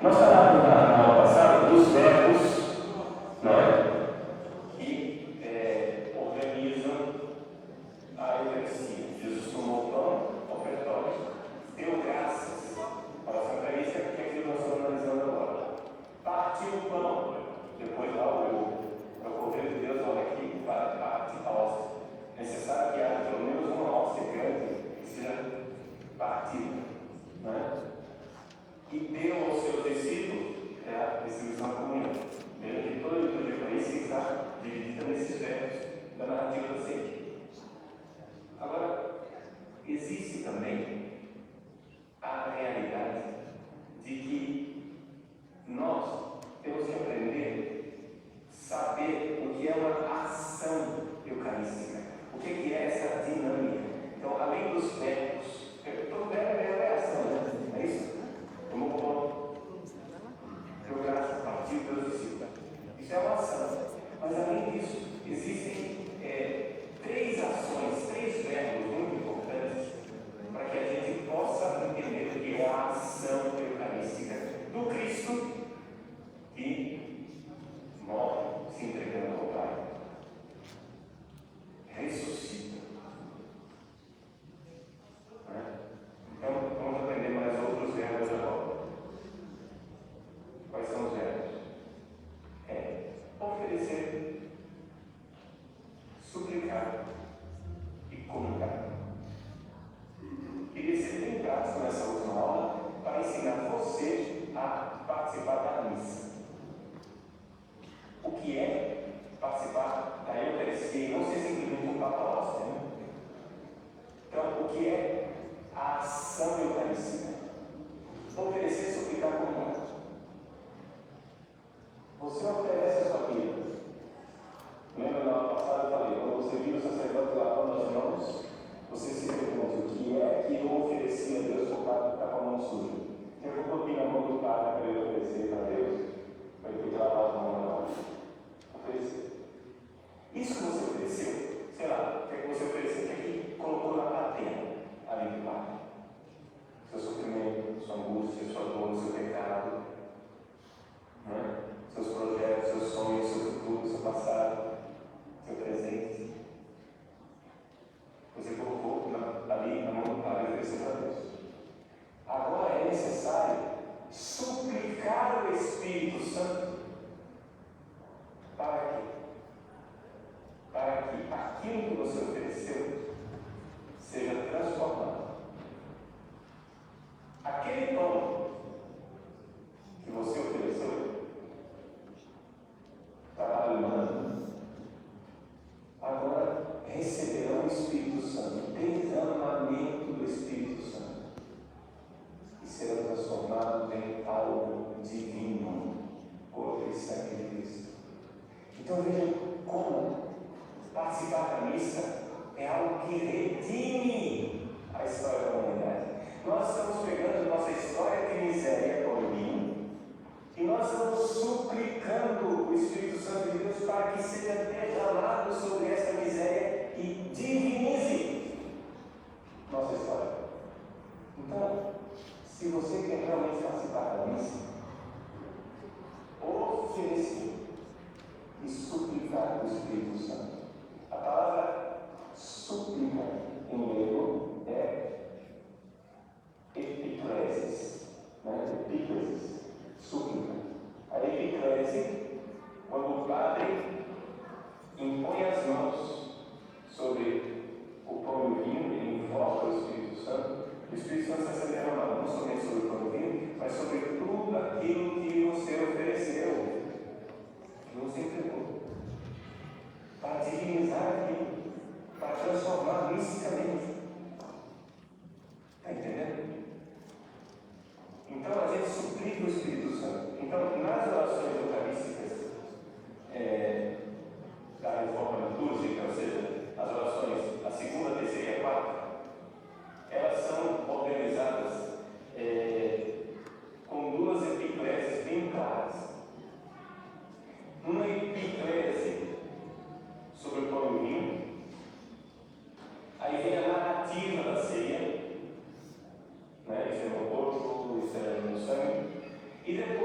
Nós falamos na aula passada dos verbos, não é? Que organizam a Eucaristia. Jesus tomou o pão, ofertório, deu graças para a Santa Eucaristia, que é aquilo que nós estamos analisando agora. Partiu o pão, depois lá o Cordeiro de Deus, olha aqui, parte a hóstia. Necessário que haja pelo menos uma hóstia grande que seja partida, não é? E deu aos seus discípulos a distribuição da comunhão. Veja que toda a liturgia eucarística está dividida nesses verbos da narrativa da ceia. Agora, existe também a realidade de que nós temos que aprender a saber o que é uma ação eucarística, o que é essa dinâmica. Então, além dos verbos, todo verbo é ação, né? É isso? Tomou o pão, deu graça, partiu pelos discípulos. Isso é uma ação. Mas além disso, existem três ações, três verbos muito importantes para que a gente possa entender o que é a ação eucarística do Cristo que morre se entregando ao Pai. Ressuscita. Então, vamos aprender mais outros verbos agora. Quais são os verbos? Oferecer, suplicar e comungar. Queria ser bem prático nessa última aula para ensinar você a participar da missa. O que é participar da Eucaristia e não ser simplesmente um Papa Hóstia, né? Então, o que é a ação eucarística? Oferecer, suplicar, comungar. Você oferece a sua vida. Lembra na aula passada eu falei, quando você viu o sacerdote lavando as mãos, você se pergunta o que é que eu ofereci a Deus por causa de estar com a mão suja. Eu coloquei na mão do Padre para ele oferecer para Deus, para ele lavar as mãos na hora. Oferecer. Isso que você ofereceu, sei lá, o que é que você ofereceu? O que é que colocou na plateia ali do Padre? Seu sofrimento, sua angústia, sua dor, seu pecado, né? Seus projetos, seus sonhos, seu futuro, seu passado, seu presente. Você colocou ali na mão do Pai e ofereceu para Deus. Agora é necessário suplicar o Espírito Santo. Para quê? Para que aquilo que você ofereceu seja transformado. Aquele pão que você ofereceu estava alimando. Agora receberão o Espírito Santo, derramamento do Espírito Santo, e serão transformados em algo divino, corpo e sangue de Cristo. Então vejam como participar da missa é algo que redime a história da humanidade. Nós estamos pegando nossa história de miséria por mim e nós estamos suplicando o Espírito Santo de Deus para que seja derramado sobre esta miséria e divinize nossa história. Então, se você quer realmente participar da missa, oferecer e suplicar o Espírito Santo. A palavra súplica em grego é epiclesis, né? Epiclesis, súplica. A epiclese, quando o padre impõe as mãos sobre o pão e o vinho, ele invoca o Espírito Santo. O Espírito Santo está sendo derramado não somente sobre o pão e o vinho, mas sobre tudo aquilo que você ofereceu, que você entregou, para divinizar aquilo, para transformar misticamente. Está entendendo? Então a gente suplica o Espírito Santo. Então, nas orações eucarísticas da reforma litúrgica, ou seja, as orações, a segunda, a terceira e a quarta, elas são organizadas com duas epiclésias bem claras. Uma epiclese sobre o pão e o vinho, aí vem a narrativa da ceia, né? Isso é no corpo, isso é no sangue, e depois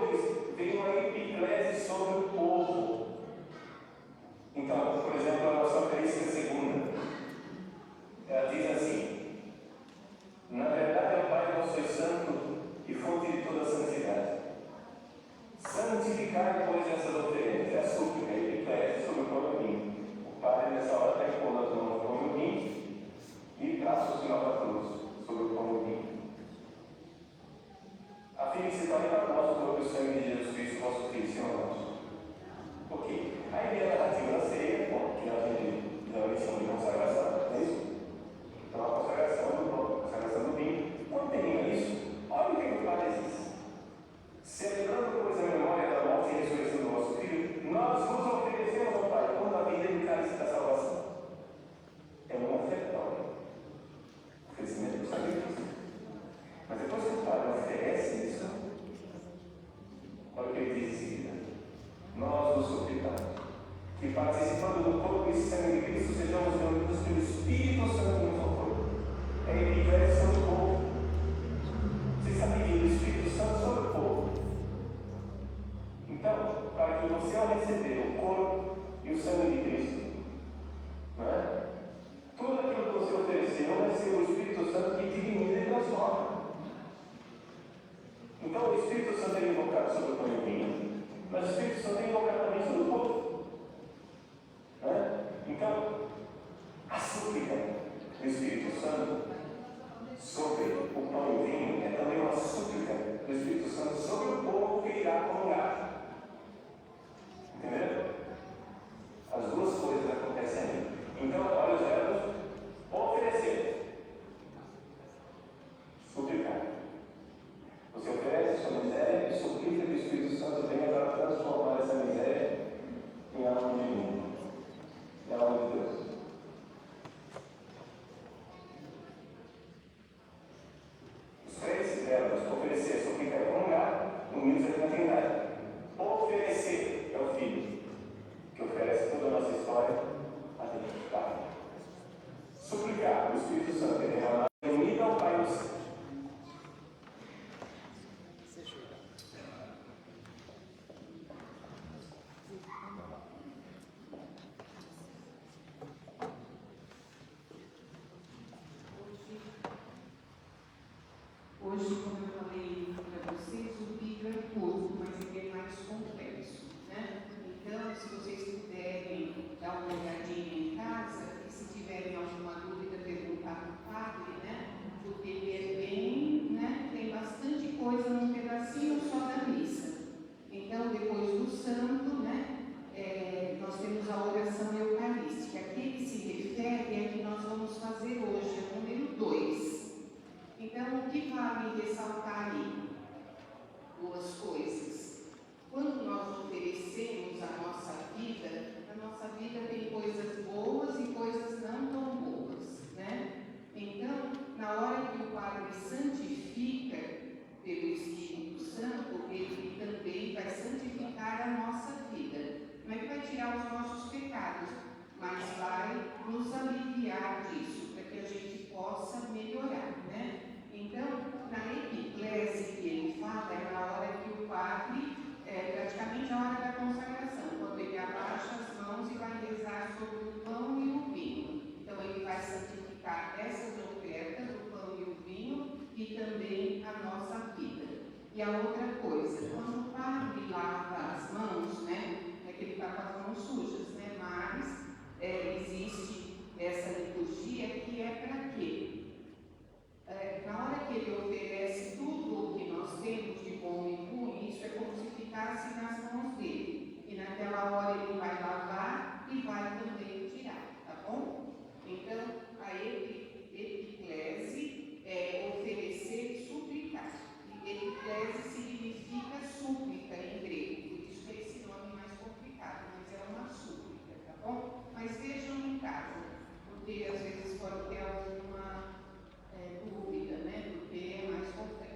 felicidade para nós, o corpo e o sangue de Jesus Cristo, nosso Filho, Senhor nosso. Ok. Aí vem a narrativa da ceia, bom, que a gente geralmente chama de consagração, não é isso? Então a consagração do vinho. Quando termina isso, olha o que o Padre diz. Celebrando, pois, a memória da morte e ressurreição do nosso Filho, nós vos oferecemos ao Pai como a vida do cálice da salvação. É um ofertório. Oferecimento do sacrifício. Mas depois que o Padre oferece isso, olha o que ele diz em seguida. Nós vos suplicamos que, participando do corpo e sangue de Cristo, sejamos reunidos pelo Espírito Santo no seu corpo. É a edificação do povo. Você sabia do Espírito Santo sobre o povo? Então, para que você, ao receber o corpo e o sangue de Cristo, não é? Tudo aquilo que você ofereceu vai ser o Espírito Santo que diviniza e transforma. Então, o Espírito Santo é invocado sobre o pão e o vinho, mas o Espírito Santo é invocado também sobre o povo. Não é? Então, a súplica do Espírito Santo sobre o pão e o vinho é também uma súplica do Espírito Santo sobre o povo que irá comungar. Entendeu? As duas coisas acontecem aí. Então, olha os verbos: oferecer, suplicar. Você oferece sua miséria e suplica que o Espírito Santo venha para transformar essa miséria em algo divino, em algo de Deus. Os três verbos: oferecer, suplicar e comungar, unidos aqui na Trindade. Oferecer é o Filho, que oferece toda a nossa história a Deus Pai. Suplicar o Espírito Santo é derramado e unido ao Pai no céu. Hoje, como eu falei para vocês, o livro é curto, mas ele é mais complexo, né? Então, se vocês puderem dar uma olhadinha em casa, e se tiverem alguma dúvida, perguntar para o padre, né? Porque ele é bem, né? Tem bastante coisa num pedacinho só da missa. Então, depois do santo, né? Nós temos a oração eucarística. Aqui que se refere é que nós vamos fazer hoje, é o número 2. Então, o que vale ressaltar aí? Duas coisas. Quando nós oferecemos a nossa vida tem coisas boas e coisas não tão boas, né? Então, na hora que o Padre santifica pelo Espírito Santo, ele também vai santificar a nossa vida. Não é que vai tirar os nossos pecados, mas vai nos aliviar disso, para que a gente possa melhorar, né? Então, na epiclese que ele fala, é na hora que o padre, praticamente a hora da consagração, quando ele abaixa as mãos e vai rezar sobre o pão e o vinho. Então, ele vai santificar essas ofertas, o pão e o vinho, e também a nossa vida. E a outra coisa, quando o padre lava as mãos, né, é que ele está com as mãos sujas, né, mas existe essa liturgia que é para quê? Na hora que ele oferece tudo o que nós temos de bom e ruim, isso é como se ficasse nas mãos dele. E naquela hora ele vai lavar e vai também tirar, tá bom? Então, a epiclese é oferecer e suplicar. E epiclese significa súplica em grego, por isso que é esse nome mais complicado, mas é uma súplica, tá bom? Mas vejam em casa, porque às vezes pode ter alguma dúvida, né? Porque é mais complexo.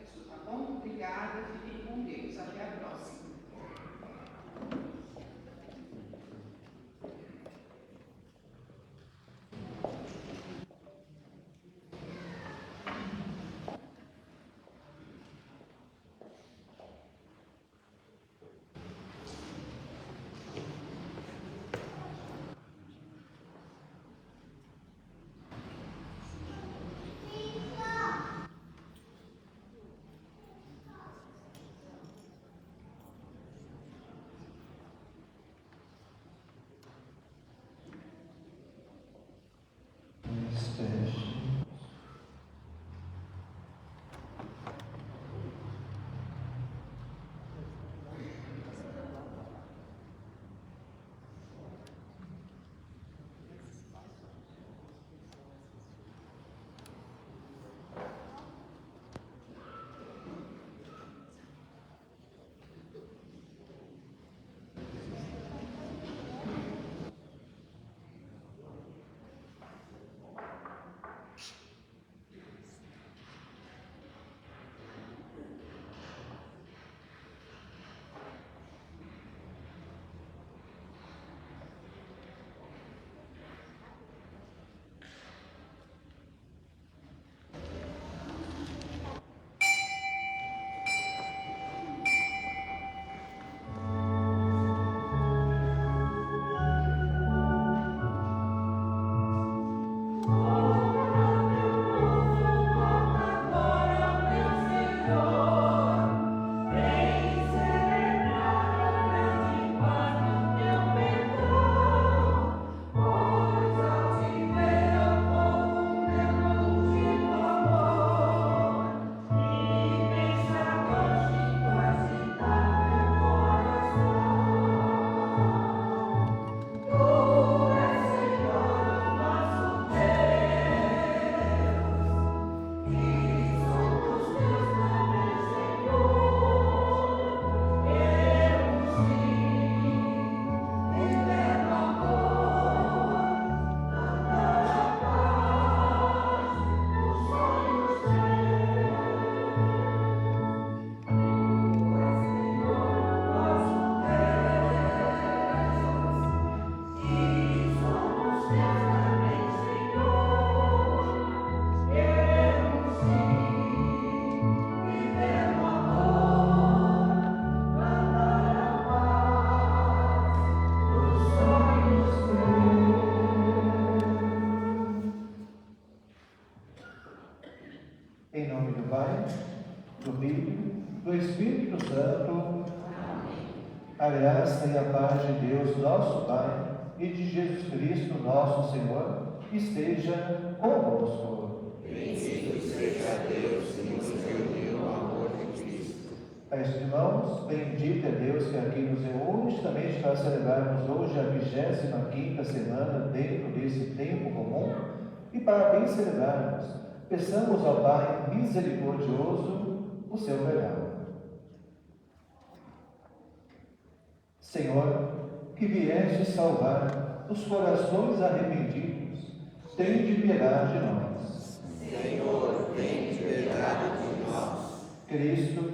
Espírito Santo. A graça e a paz de Deus, nosso Pai, e de Jesus Cristo, nosso Senhor, esteja convosco. Bendito seja Deus que nos reuniu no amor de Cristo. Meus irmãos, bendito é Deus que aqui nos reúne justamente para celebrarmos hoje a 25ª semana dentro desse tempo comum e para bem celebrarmos, peçamos ao Pai misericordioso o seu perdão. Senhor, que vieste salvar os corações arrependidos, tende piedade de nós. Senhor, tende piedade de nós. Cristo,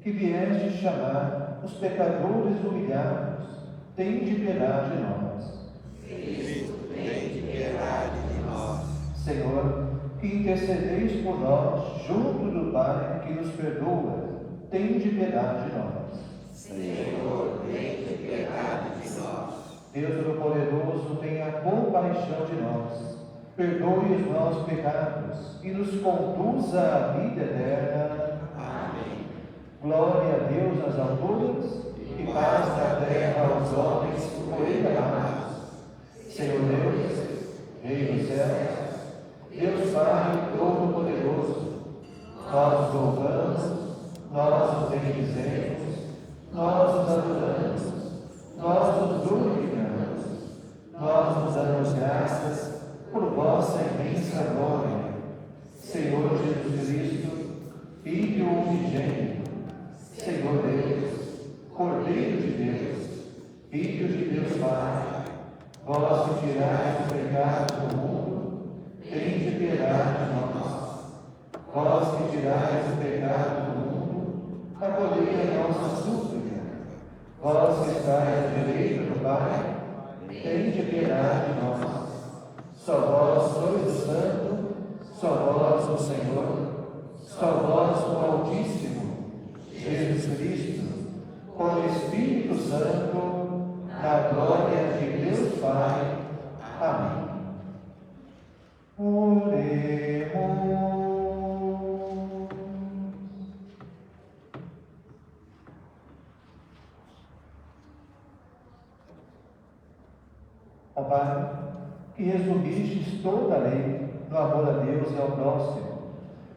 que vieste chamar os pecadores humilhados, tende piedade de nós. Cristo, tende piedade de nós. Senhor, que intercedeis por nós junto do Pai que nos perdoa, tende piedade de nós. Senhor, tende piedade de nós. Deus Todo-Poderoso, tenha compaixão de nós, perdoe os nossos pecados e nos conduza à vida eterna. Amém. Glória a Deus nas alturas e paz na terra aos homens por Ele amados. Senhor Deus, Rei dos céus, Deus Pai Todo-Poderoso, nós os louvamos, nós os bendizemos, nós os adoramos, nós os glorificamos, nós nos damos graças por vossa imensa glória. Senhor Jesus Cristo, Filho unigênito, Senhor Deus, Cordeiro de Deus, Filho de Deus Pai, vós que tirais o pecado do mundo, tende piedade de nós. Vós que tirais o pecado do mundo, acolhei a nossa súplica. Vós que estáis à direita do Pai, tende piedade de nós. Só vós sois o Santo, só vós o Senhor, só vós o Altíssimo, Jesus Cristo, com o Espírito Santo, na glória de Deus Pai. Amém. Oremos. Ó Pai, que resumistes toda a lei no amor a Deus e ao próximo,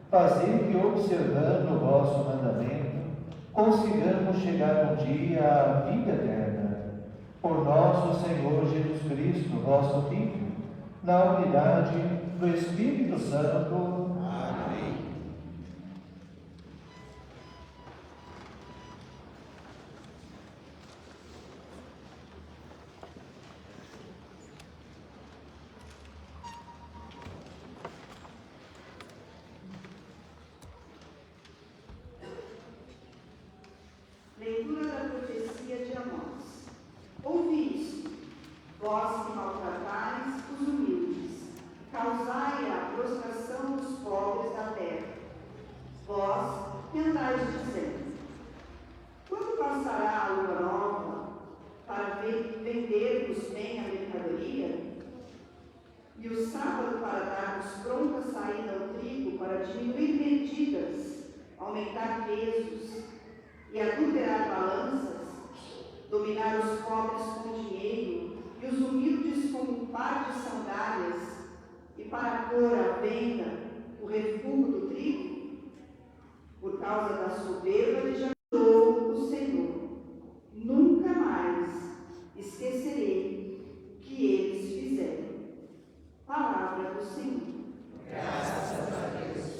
fazei que, observando o vosso mandamento, consigamos chegar um dia à vida eterna. Por nosso Senhor Jesus Cristo, vosso Filho, na unidade do Espírito Santo. Amém. Leitura da profecia de Amós. Ouvi isto, vós que maltratais os humildes, causai a prostração dos pobres da terra. Vós que andais dizendo: quando passará a lua nova, para vendermos bem a mercadoria? E o sábado para darmos pronta saída ao trigo, para diminuir medidas, aumentar pesos, e adulterar balanças, dominar os pobres com dinheiro e os humildes com um par de sandálias, e para pôr à venda o refúgio do trigo? Por causa da soberba de Jacó, o Senhor, nunca mais esquecerei o que eles fizeram. Palavra do Senhor. Graças a Deus.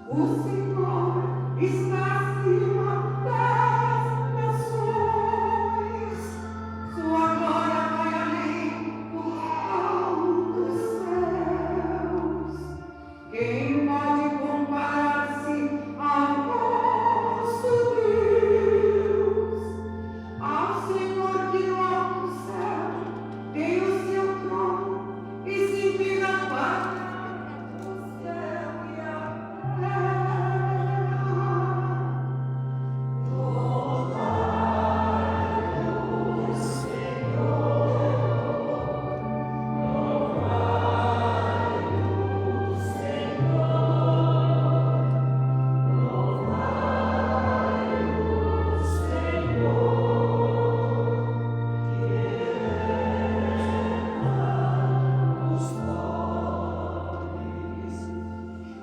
O Senhor está acima das nações, sua glória vai além dos altos céus. Quem pode comparar-se ao nosso Deus, ao Senhor que no alto céu tem o seu trono e se vira para o céu e a terra.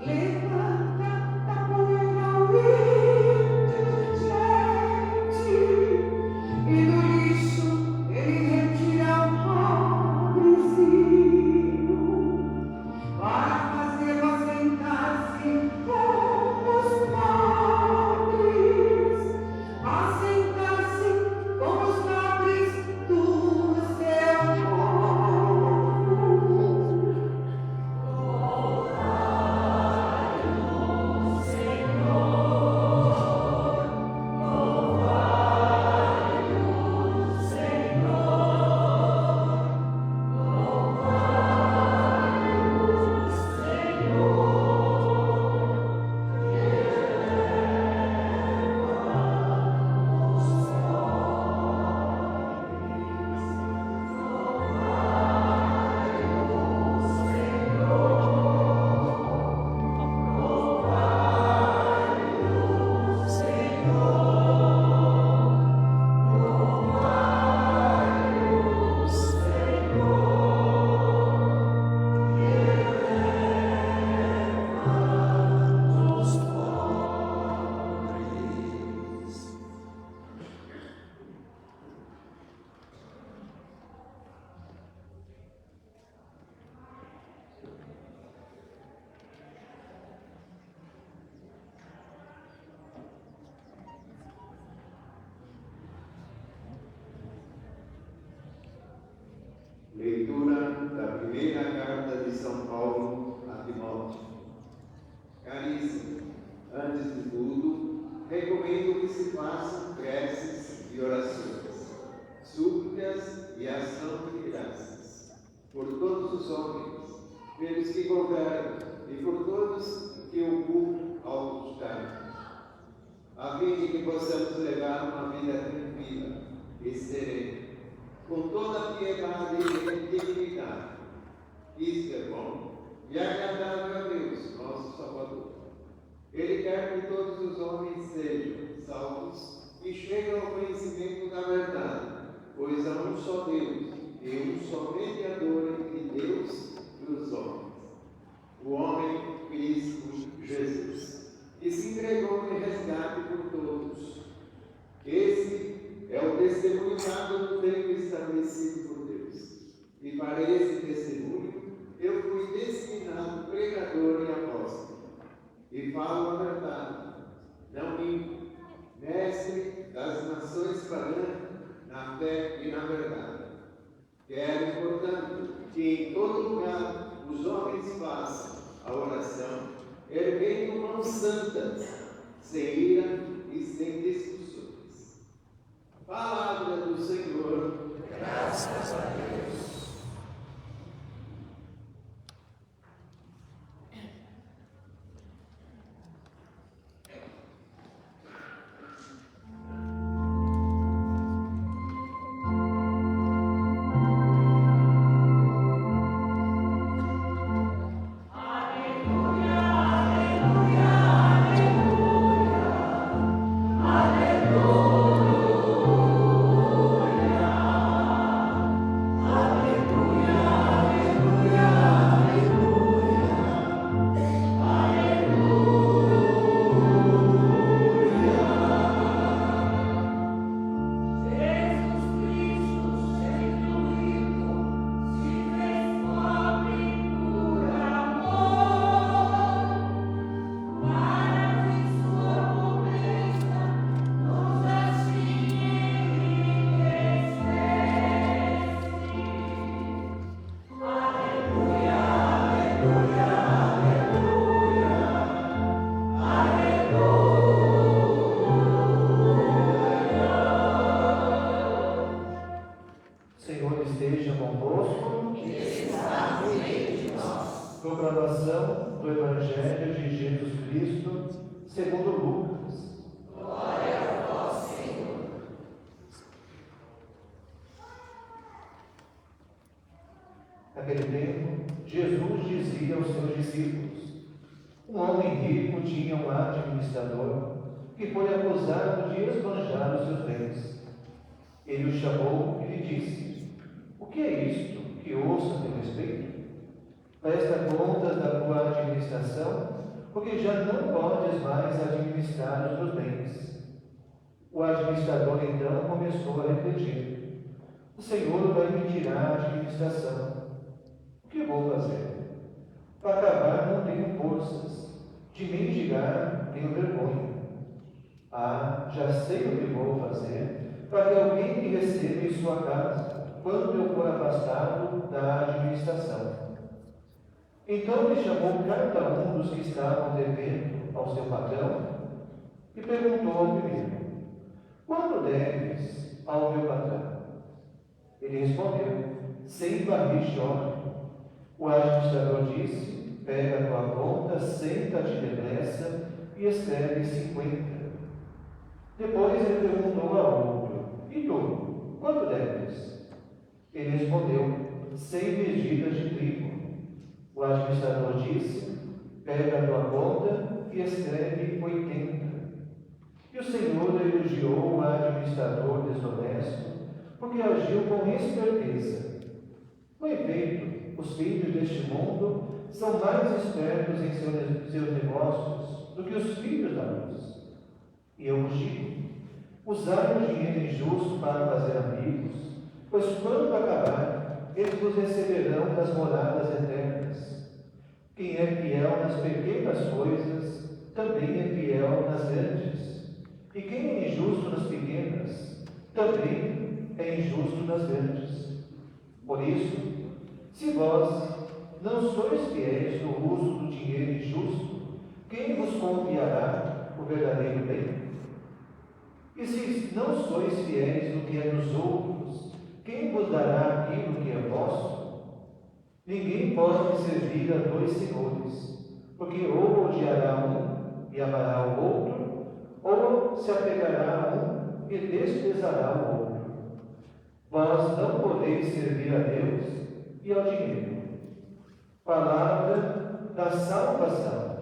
Levanta da poeira o ímpido gente, e do lixo ele retira o pobrezinho, para fazê-lo assentar-se com os pobres, assentar-se com os nobres do seu povo. Leitura da primeira carta de São Paulo a Timóteo. Caríssimo, antes de tudo, recomendo que se façam preces e orações, súplicas e ação de graças, por todos os homens, pelos que governam e por todos que ocupam altos cargos, a fim de que possamos levar uma vida tranquila e serena, com toda a piedade e dignidade. Isto é bom e agradável a Deus, nosso Salvador. Ele quer que todos os homens sejam salvos e cheguem ao conhecimento da verdade, pois há um só Deus e um só mediador entre Deus e os homens, o homem Cristo Jesus, que se entregou em resgate por todos. Esse é o testemunho dado no tempo estabelecido por Deus. E para esse testemunho eu fui designado pregador e apóstolo. E falo a verdade, não minto, mestre das nações pagãs na fé e na verdade. Quero, portanto, que em todo lugar os homens façam a oração, erguendo mãos santas, sem ira e sem discussões. Palavra do Senhor. Graças a Deus. Aleluia. segundo Lucas. Glória a vós, Senhor. Naquele tempo, Jesus dizia aos seus discípulos: um homem rico tinha um administrador que foi acusado de esbanjar os seus bens. Ele o chamou e lhe disse: o que é isto que ouço a teu respeito? Presta contas da tua administração, porque já não podes mais administrar os teus bens. O administrador então começou a refletir: o Senhor vai me tirar a administração. O que vou fazer? Para acabar não tenho forças, de mendigar tenho vergonha. Ah, já sei o que vou fazer para que alguém me receba em sua casa, quando eu for afastado da administração. Então ele chamou cada um dos que estavam devendo ao seu patrão e perguntou ao primeiro: quanto deves ao meu patrão? Ele respondeu: 100 barris de óleo. O administrador disse: pega a tua conta, senta-te depressa e escreve 50. Depois ele perguntou ao outro: e tu, quanto deves? Ele respondeu: 100 medidas de trigo. O administrador disse: pega a tua conta e escreve 80. E o Senhor elogiou o administrador desonesto, porque agiu com esperteza. Com efeito, os filhos deste mundo são mais espertos em seus negócios do que os filhos da luz. E eu vos digo: usai o dinheiro injusto para fazer amigos, pois quando acabar, eles vos receberão das moradas eternas. Quem é fiel nas pequenas coisas, também é fiel nas grandes. E quem é injusto nas pequenas, também é injusto nas grandes. Por isso, se vós não sois fiéis no uso do dinheiro injusto, quem vos confiará o verdadeiro bem? E se não sois fiéis no que é dos outros, quem vos dará aquilo que é vosso? Ninguém pode servir a dois senhores, porque ou odiará um e amará o outro, ou se apegará a um e desprezará o outro. Vós não podeis servir a Deus e ao dinheiro. Palavra da salvação.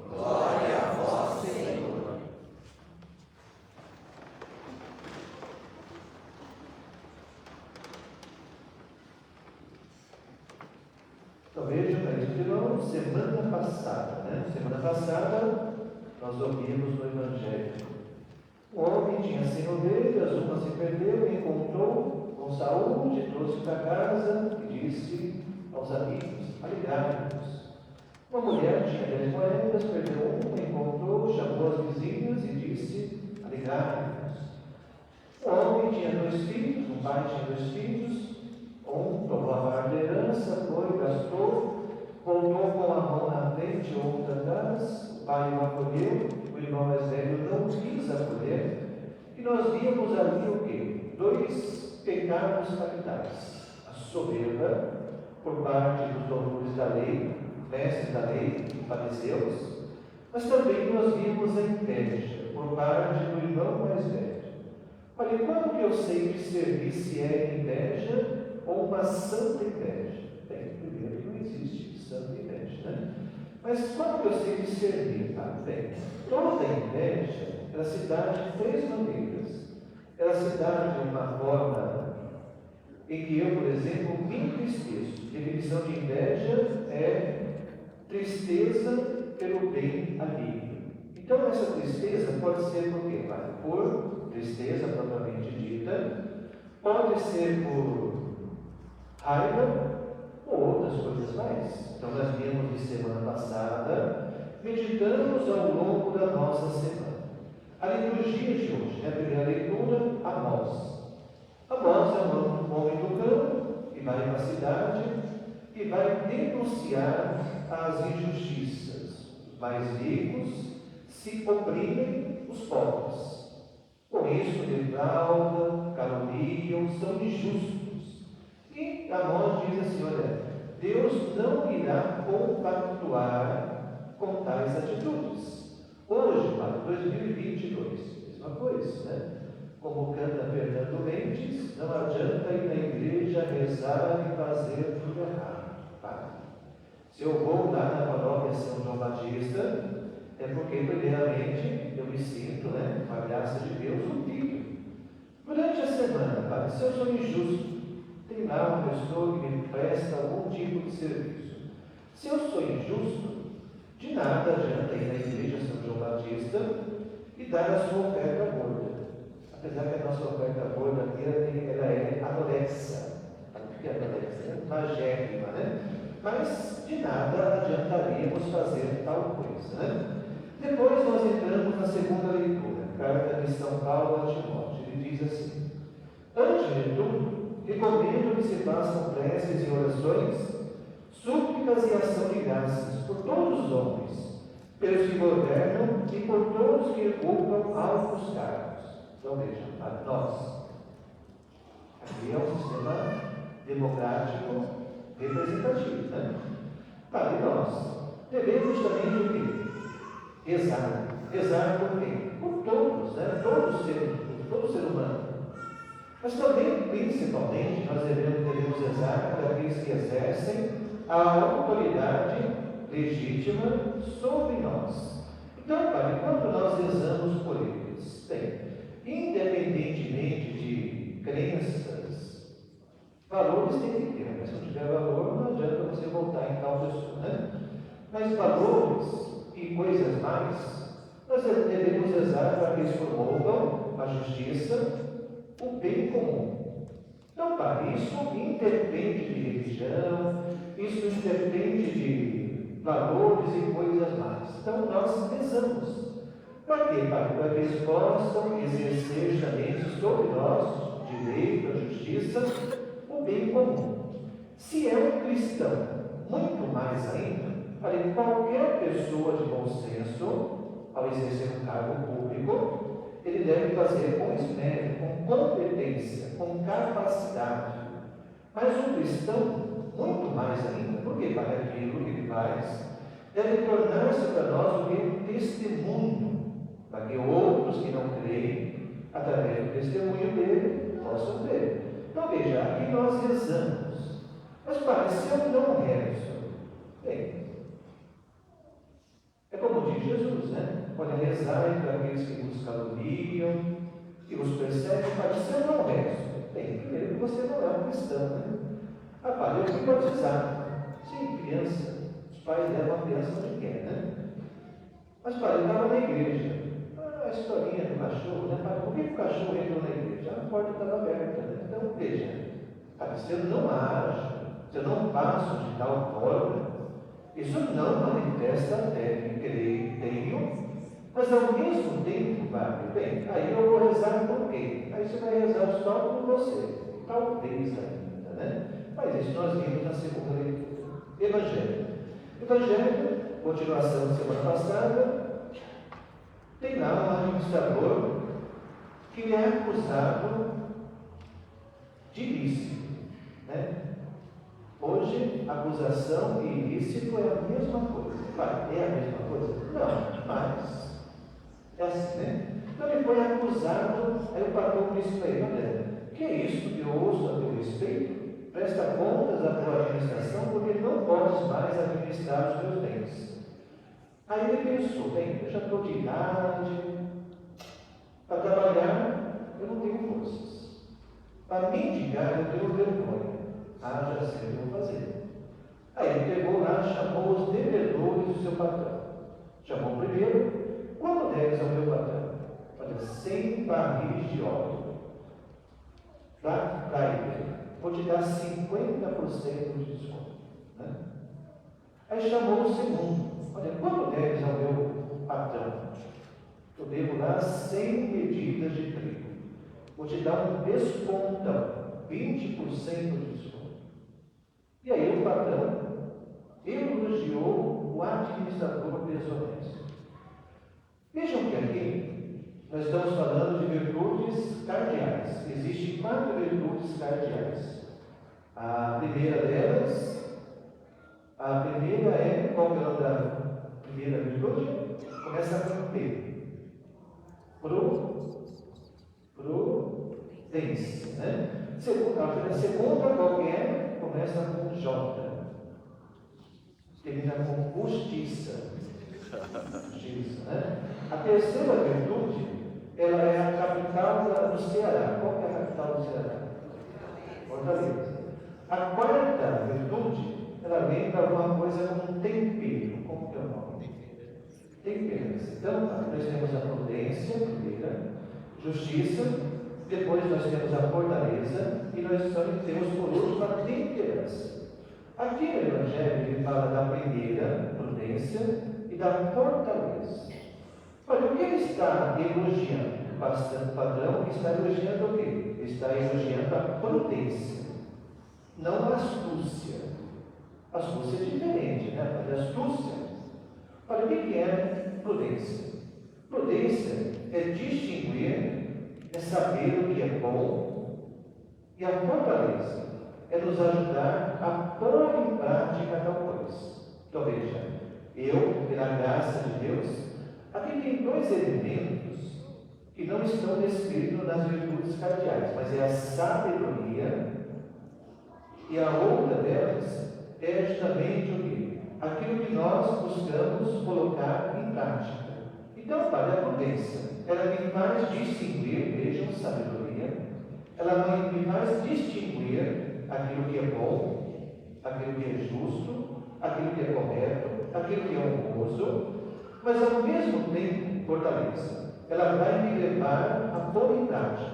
Glória a vós, Senhor. Então vejam, irmãos, semana passada, nós ouvimos no Evangelho: um homem tinha 100 ovelhas, uma se perdeu, encontrou com saúde, trouxe para casa e disse aos amigos: alegrai-vos. Uma mulher tinha 10 moedas, perdeu uma, encontrou, chamou as vizinhas e disse: alegrai-vos. Um homem tinha 2 filhos, um pai tinha 2 filhos, um tomou a parte da herança, foi, gastou, voltou com a mão na frente, outra atrás, o pai o acolheu, o irmão mais velho não quis acolher, e nós víamos ali o quê? 2 pecados capitais: a soberba, por parte dos doutores da lei, mestres da lei, fariseus, mas também nós vimos a inveja, por parte do irmão mais velho. Olha, quando que eu sei discernir se é inveja ou uma santa inveja? Bem, primeiro que não existe santa inveja, né? Mas quando que eu sei discernir? Bem, toda inveja, ela se dá de 3 maneiras. Ela se dá de uma forma em que eu, por exemplo, me entristeço. A definição de inveja é tristeza pelo bem alheio. Então, essa tristeza pode ser por quê? Por tristeza propriamente dita, pode ser por raiva ou outras coisas mais. Então, nós vimos de semana passada, meditamos ao longo da nossa semana. A liturgia de hoje, a primeira leitura, Amós. Amós é um homem do campo que vai para a cidade e vai denunciar as injustiças. Os mais ricos se oprimem os pobres. Com isso, defraudam, caluniam, são injustos. E Amós diz assim: olha, Deus não irá compactuar com tais atitudes. Hoje, 2022. Mesma coisa, né? Como canta Fernando Mendes, não adianta ir na igreja rezar e fazer tudo errado. Tá? Se eu vou lá na paróquia São João Batista, é porque, primeiramente, eu me sinto, né, com a graça de Deus, um filho. Durante a semana, Padre, se eu sou injusto, tem lá uma pessoa que me presta algum tipo de serviço. Se eu sou injusto, de nada adianta ir na igreja São João Batista e dar a sua oferta gorda. Apesar que a nossa oferta gorda aqui ela é adorexa. O que é adorexa? É magérrima, né? Mas de nada adiantaríamos fazer tal coisa, né? Depois nós entramos na segunda leitura, carta de São Paulo a Timóteo. Ele diz assim: antes de tudo, recomendo que se façam preces e orações, súplicas e ação de graças por todos os homens, pelos que governam e por todos que ocupam altos cargos. Então vejam, a nós, aqui é um sistema democrático representativo, né? Para nós, devemos também o quê? Rezar. Rezar por quê? Por todos, né? Todo ser humano. Mas também, principalmente, nós devemos rezar por aqueles que exercem a autoridade legítima sobre nós. Então, Pai, quando nós rezamos por eles, bem, independentemente de crenças, valores tem que ter, mas se não tiver valor, não adianta você voltar em tal pessoa, né? Mas valores e coisas mais, nós devemos rezar para que eles promovam a justiça, o bem comum. Então, para isso independe de religião, isso independe de valores e coisas mais. Então, nós rezamos. Para quê? Para que eles possam exercer justamente sobre nós, direito, a justiça, o bem comum. Se é um cristão, muito mais ainda, para qualquer pessoa de bom senso, ao exercer um cargo público, ele deve fazer com esmero, com competência, com capacidade. Mas um cristão, muito mais ainda, porque para aquilo que ele faz, deve tornar-se para nós um testemunho, para que outros que não creem, através do testemunho dele, possam crer. Então veja, aqui nós rezamos. Mas Padre, se eu não rezo, bem, é como diz Jesus, né? Pode rezar para aqueles que vos caluniam, que vos perseguem, mas se eu não rezo, bem, primeiro que você não é um cristão, né? Ah, Padre, eu fui batizado. Sim, criança. Os pais levam a criança onde quer, né? Mas, Padre, eu estava na igreja. A historinha do cachorro, né? Padre, por que o cachorro entrou na igreja? A porta estava aberta, né? Então, veja, Padre, se eu não ajo, se eu não passo de tal forma, isso não manifesta a fé que tenho, mas ao mesmo tempo, Padre, bem, aí eu vou rezar por quê? Aí você vai rezar só por você, talvez ainda, né? Mas isso nós vimos na segunda leitura. Evangelho. Evangelho, continuação da semana passada, tem lá um administrador que é acusado de ilícito, né? Hoje, acusação e ilícito é a mesma coisa. Vai, é a mesma coisa? Não, mas é assim, né? Então ele foi acusado, aí o patrão disse para ele: olha, que é isso que eu ouço a teu respeito? Presta contas da tua administração, porque não podes mais administrar os teus bens. Aí ele pensou: bem, eu já estou de idade, para trabalhar eu não tenho forças, para mendigar eu tenho vergonha. Ah, já sei o que eu vou fazer. Aí ele pegou lá, chamou os devedores do seu patrão. Chamou o primeiro: quanto deves ao meu patrão? Olha, 100 barris de óleo. Para ele, vou te dar 50% de desconto. Né? Aí chamou o segundo: olha, quanto deves ao meu patrão? Eu devo dar 100 medidas de trigo. Vou te dar um descontão, 20% de desconto. E aí o patrão elogiou o administrador desonesto. Vejam que aqui nós estamos falando de virtudes cardeais. Existem 4 virtudes cardeais. A primeira delas, qual é o nome da primeira virtude? Começa com P. Prudência, né? Segunda qualquer começa com J, termina com justiça. Justiça, né? A terceira virtude, ela é a capital do Ceará. Qual que é a capital do Ceará? Fortaleza. A quarta virtude, ela vem para alguma coisa como um tempero. Como que é o nome? Temperança. Então, nós temos a prudência, primeira, justiça, depois nós temos a fortaleza e nós temos por último a temperança. Aqui no Evangelho ele fala da primeira, prudência, e da fortaleza. Olha, o que ele está elogiando? O padrão está elogiando o quê? Ele está elogiando a prudência, não a astúcia. Astúcia é diferente, né? Mas astúcia. Olha, o que é prudência? Prudência é distinguir, é saber o que é bom, e a fortaleza é nos ajudar a pôr em prática tal coisa. Então veja, eu, pela graça de Deus, aqui tem dois elementos que não estão descritos nas virtudes cardeais, mas é a sabedoria, e a outra delas é justamente o quê? Aquilo que nós buscamos colocar em prática. Então, para a prudência, ela me faz distinguir, vejam, sabedoria, ela me faz distinguir aquilo que é bom, aquilo que é justo, aquilo que é correto, aquilo que é honroso, mas ao mesmo tempo, fortaleza, ela vai me levar a pôr em prática.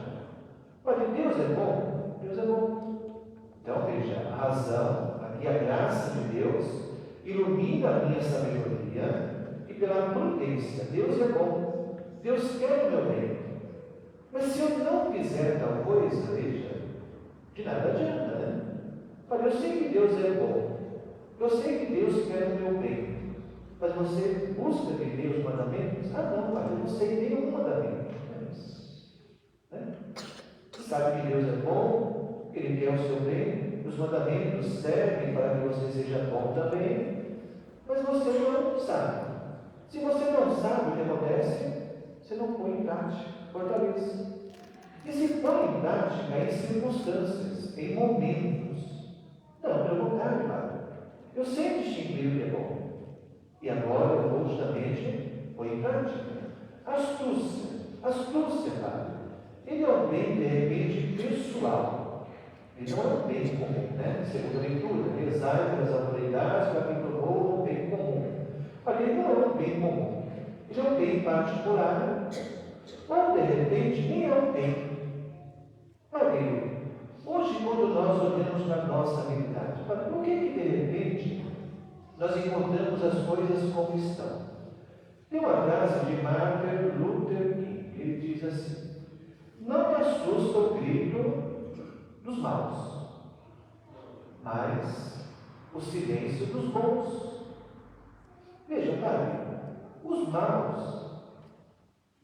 Olha, Deus é bom? Deus é bom. Então, veja, a razão, aqui a graça de Deus, ilumina a minha sabedoria, e pela prudência, Deus é bom, Deus quer o meu bem. Mas se eu não fizer tal coisa, veja, de nada adianta, né? Olha, eu sei que Deus é bom, eu sei que Deus quer o meu bem, mas você busca viver os mandamentos? Ah, não, pai, eu não sei nenhum mandamento. Né? Sabe que Deus é bom, que Ele quer o seu bem, os mandamentos servem para que você seja bom também, mas você não sabe. Se você não sabe o que acontece, você não põe em prática, fortaleza. E se põe em prática em circunstâncias, em momentos. Não, pelo contrário, Padre. Eu sei distinguir o que é bom. E agora eu vou justamente pôr em prática. Astúcia, Padre. Ele é um bem, de repente, pessoal. Ele não é um bem comum, né? Segunda leitura, rezai pelas autoridades para que promovam o bem comum. Olha, ele não é um bem comum. Ele é um bem particular. Ou, de repente, nem é um bem. Olha, hoje, quando nós olhamos para a nossa realidade, por que, de repente, nós encontramos as coisas como estão? Tem uma frase de Martin Luther King, ele diz assim: não me assusta o grito dos maus, mas o silêncio dos bons. Veja, Padre, os maus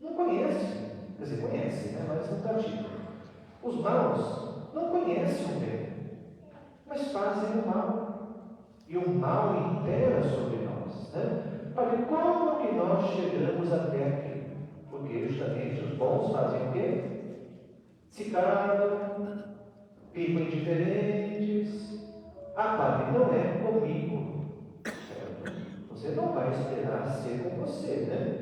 não conhecem, quer dizer, conhecem, né? Mas não praticam. Os maus não conhecem o bem, mas fazem o mal. E o mal impera sobre nós. Né? Padre, como que nós chegamos até aqui? Porque justamente os bons fazem o quê? Se calam, ficam indiferentes. Ah, Padre, não é comigo. Você não vai esperar ser com você, né?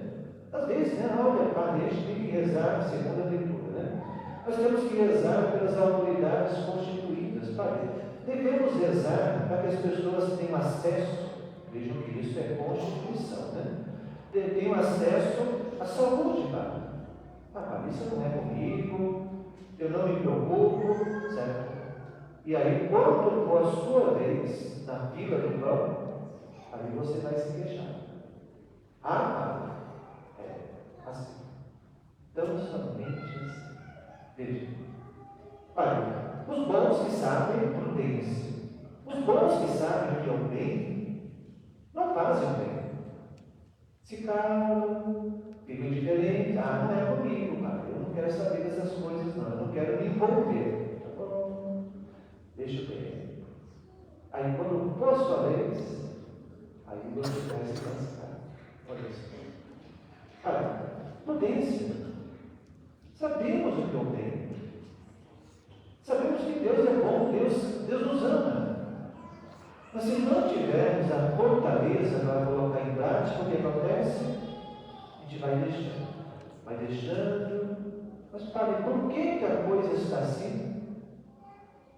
Às vezes, né? Olha, Padre, a gente tem que rezar segundo a leitura, né? Nós temos que rezar pelas autoridades constituídas, Padre. Devemos rezar para que as pessoas tenham acesso, vejam que isso é Constituição, né? Tenham acesso à saúde, Padre. Ah, Padre, isso não é comigo, eu não me preocupo, certo? E aí, quando for a sua vez na fila do pão, aí você vai se queixar. Ah, Padre, é assim. Tão somente assim. Veja, Padre, os bons que sabem prudência, os bons que sabem o que é o bem, não fazem o bem. Se calam, ficam indiferentes. Ah, não é comigo, Padre, eu não quero saber dessas coisas, não, eu não quero me envolver. Tá bom, deixa eu ver. Aí, quando for a sua vez, aí você vai se cansar. Olha isso. Padre, prudência. Sabemos o que é o bem. Sabemos que Deus é bom, Deus nos ama. Mas se não tivermos a fortaleza para colocar em prática, o que acontece? A gente vai deixando. Mas pare, por que a coisa está assim?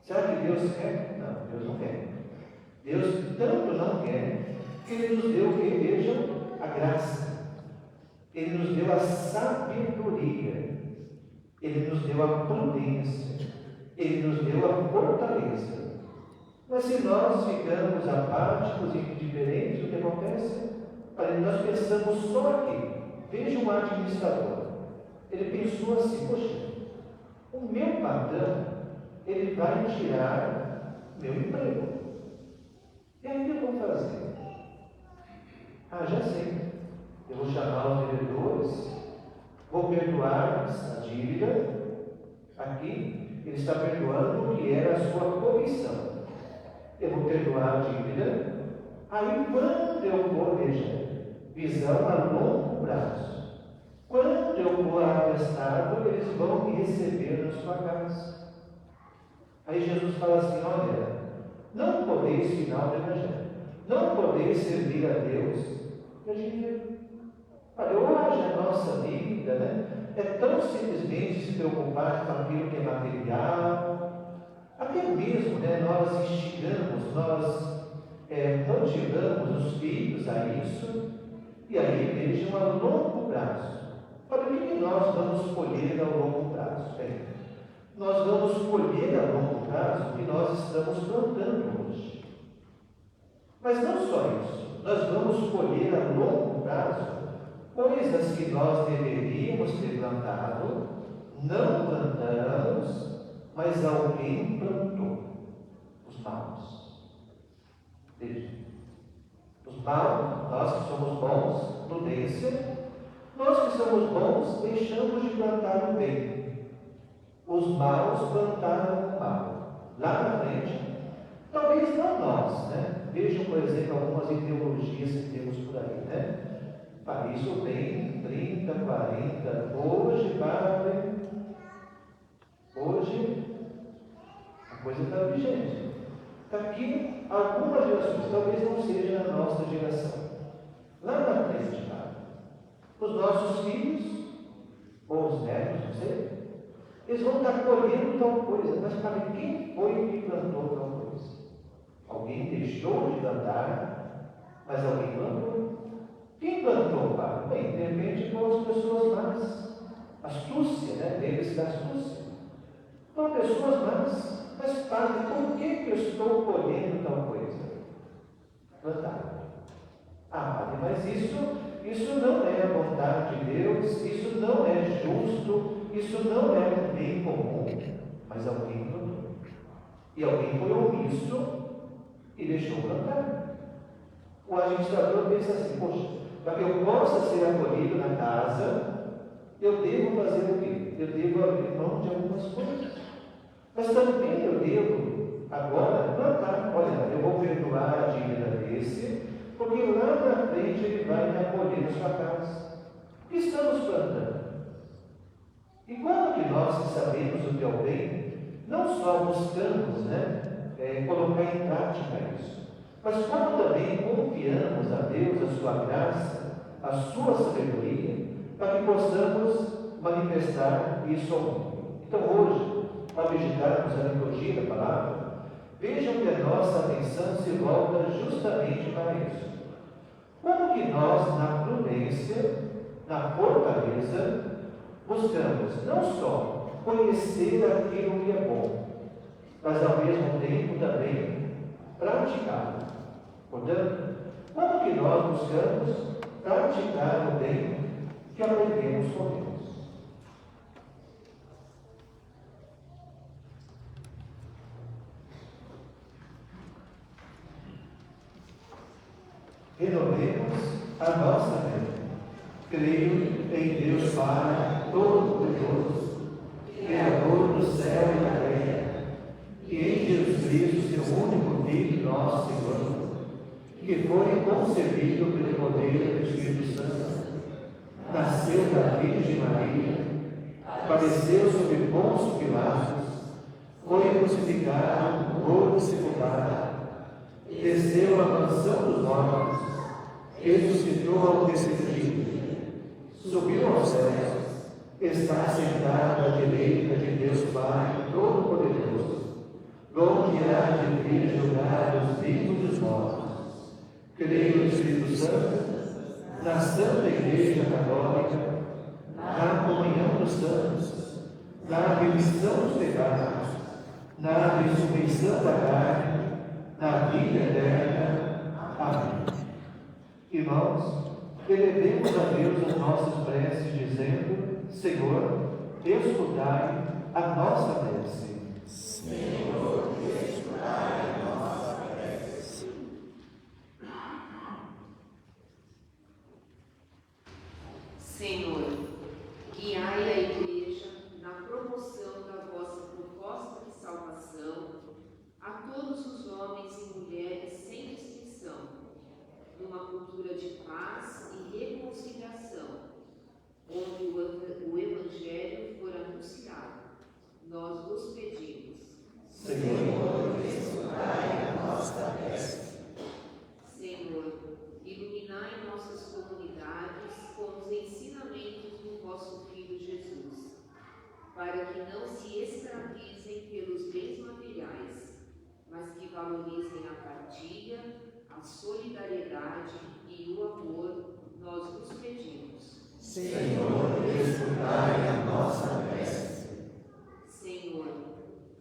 Será que Deus quer? Não, Deus não quer. Deus tanto não quer que Ele nos deu o que? Vejam, a graça. Ele nos deu a sabedoria. Ele nos deu a prudência. Ele nos deu a fortaleza. Mas se nós ficamos apáticos e indiferentes, o que acontece? Olha, nós pensamos só aqui. Veja um administrador. Ele pensou assim, poxa, o meu patrão, ele vai tirar meu emprego. E aí o que eu vou fazer? Ah, já sei. Eu vou chamar os devedores, vou perdoar a dívida. Aqui, ele está perdoando o que era a sua comissão. Eu vou perdoar a dívida. Aí, quando eu for, veja, visão a longo prazo. Quando eu for atestado, eles vão me receber na sua casa. Aí Jesus fala assim, olha, não podeis, final do Evangelho, não podeis servir a Deus e a dinheiro. Olha, hoje a nossa vida, né, é tão simplesmente se preocupar com aquilo que é material. Até mesmo, né, nós instigamos, nós motivamos os filhos a isso, e aí vejam a longo prazo. Para o que nós vamos colher a longo prazo? Bem, nós vamos colher a longo prazo o que nós estamos plantando hoje. Mas não só isso, nós vamos colher a longo prazo coisas que nós deveríamos ter plantado, não plantamos, mas alguém plantou. Os maus. Veja, os maus, nós que somos bons, prudência. Nós que somos bons, deixamos de plantar o bem. Os maus plantaram o mal. Lá na frente, talvez não nós, né? Vejam, por exemplo, algumas ideologias que temos por aí, né? Para isso bem, 30, 40, hoje, padre, hoje, a coisa está vigente. Aqui, algumas gerações, talvez não seja a nossa geração. Lá na frente, padre, os nossos filhos, ou os netos, não sei, eles vão estar colhendo tal coisa, mas para quem foi que plantou tal coisa? Alguém deixou de plantar, mas alguém plantou. Quem plantou, Pai? Bem, de repente foram as pessoas más. Astúcia, né? Deles da astúcia. Foram pessoas más. Mas, Pai, por que eu estou colhendo tal coisa? Plantar. Ah, Padre, mas isso não é a vontade de Deus, isso não é justo, isso não é um bem comum. Mas alguém plantou. E alguém foi omisso e deixou plantar. O administrador pensa assim, poxa, para que eu possa ser acolhido na casa, eu devo fazer o quê? Eu devo abrir mão de algumas coisas. Mas também eu devo, agora, plantar. Olha, eu vou perdoar a dívida desse, porque lá na frente ele vai me acolher na sua casa. O que estamos plantando? E quando que nós que sabemos o que é o bem, não só buscamos, né, colocar em prática isso, mas como também confiamos a Deus, a sua graça, a sua sabedoria, para que possamos manifestar isso ao mundo. Então hoje, ao meditarmos a liturgia da palavra, vejam que a nossa atenção se volta justamente para isso. Como que nós, na prudência, na fortaleza, buscamos não só conhecer aquilo que é bom, mas ao mesmo tempo também praticá-lo. Portanto, como que nós buscamos praticar o bem que aprendemos com Deus? Renovemos a nossa fé. Creio em Deus Pai Todo-Poderoso, Criador do céu e da terra, e em Jesus Cristo, seu único Filho, nosso Senhor, que foi concebido pelo poder do Espírito Santo, nasceu da Virgem Maria, padeceu sob Pôncio Pilatos, foi crucificado, morto e sepultado, desceu à mansão dos mortos, ressuscitou ao terceiro dia, subiu aos céus, está sentado à direita de Deus Pai Todo-Poderoso, onde há de vir julgar os vivos e os mortos. Creio no Espírito Santo, na Santa Igreja Católica, na comunhão dos santos, na remissão dos pecados, na ressurreição da carne, na vida eterna. Amém. Irmãos, elevemos a Deus as nossas preces, dizendo: Senhor, escutai a nossa prece. Senhor, escutai a nossa prece. Senhor, guiai a Igreja na promoção da vossa proposta de salvação a todos os homens e mulheres sem distinção, numa cultura de paz e reconciliação, onde o Evangelho for anunciado. Nós vos pedimos. Senhor, escutai a nossa prece. Senhor, iluminai nossas comunidades com os ensinamentos do vosso Filho Jesus, para que não se escravizem pelos bens materiais, mas que valorizem a partilha, a solidariedade e o amor. Nós vos pedimos. Senhor, escutai a nossa prece. Senhor,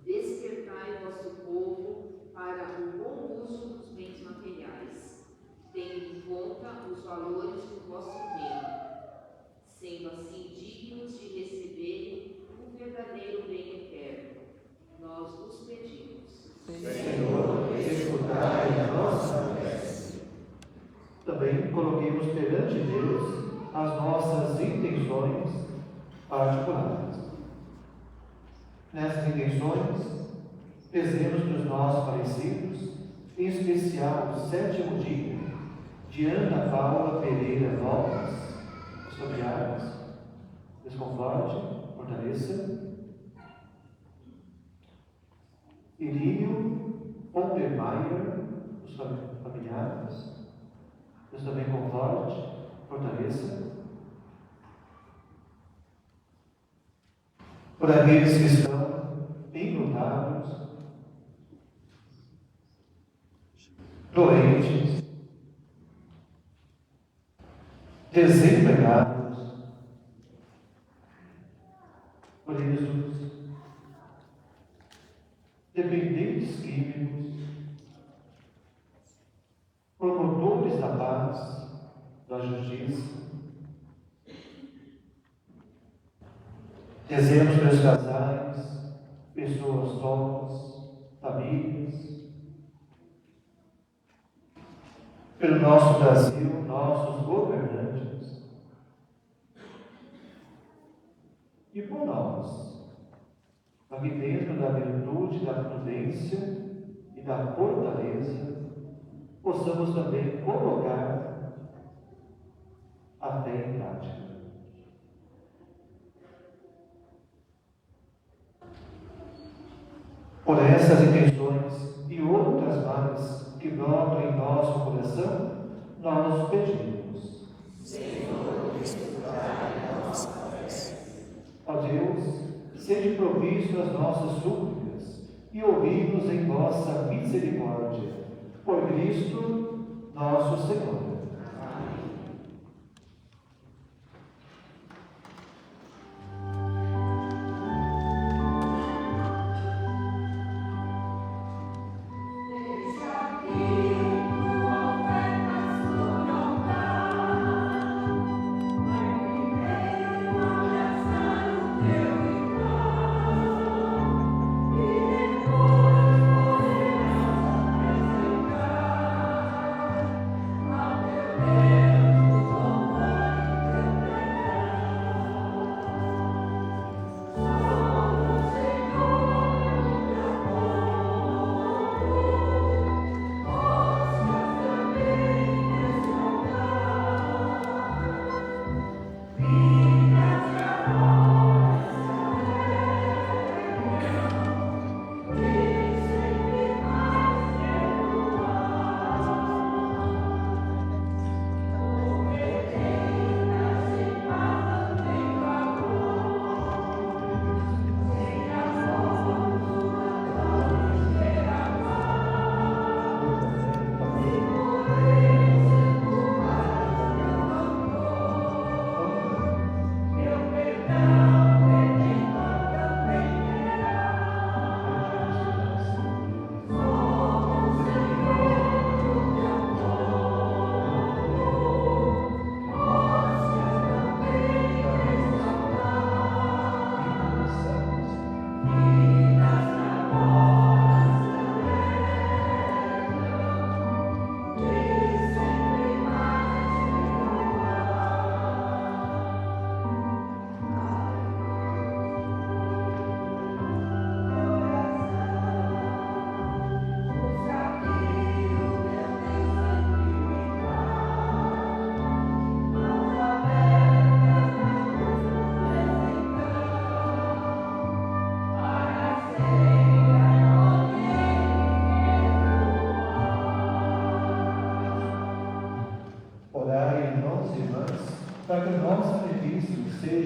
despertai vosso povo para o bom uso dos bens materiais, tendo em conta os valores do vosso reino, sendo assim dignos de receberem o verdadeiro bem eterno. Nós vos pedimos. Senhor, escutai a nossa prece. Também coloquemos perante Deus as nossas intenções particulares. Nessas intenções, rezemos pelos nossos falecidos, em especial o 7º dia de Ana Paula Pereira Lopes, os familiares, desconforte, fortaleça. Irinho Obermeier, os familiares, Deus também conforte, fortaleça. Por aqueles que estão enlutados, doentes, desempregados, presos, dependentes químicos, promotores da paz, da justiça. Rezemos pelos casais, pessoas sós, famílias, pelo nosso Brasil, nossos governantes, e por nós, para que dentro da virtude, da prudência e da fortaleza, possamos também colocar a fé em prática. Por essas intenções e outras mais que brotam em nosso coração, nós pedimos. Senhor, escutai a nossa prece. Ó Deus, sede propício às nossas súplicas e ouvi-nos em vossa misericórdia. Por Cristo, nosso Senhor. Amém.